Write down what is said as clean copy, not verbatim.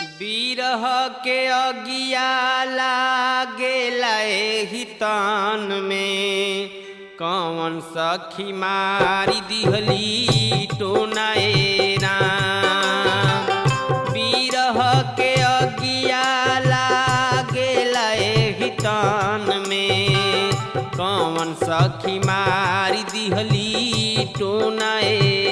बिरह के अगिया लागेला एहि तान में, कौन सखी मारी दिहली टोनाए राम। बिरह के अगिया लागेला एहि तान में, कौन सखी मारी दिहली टोनाए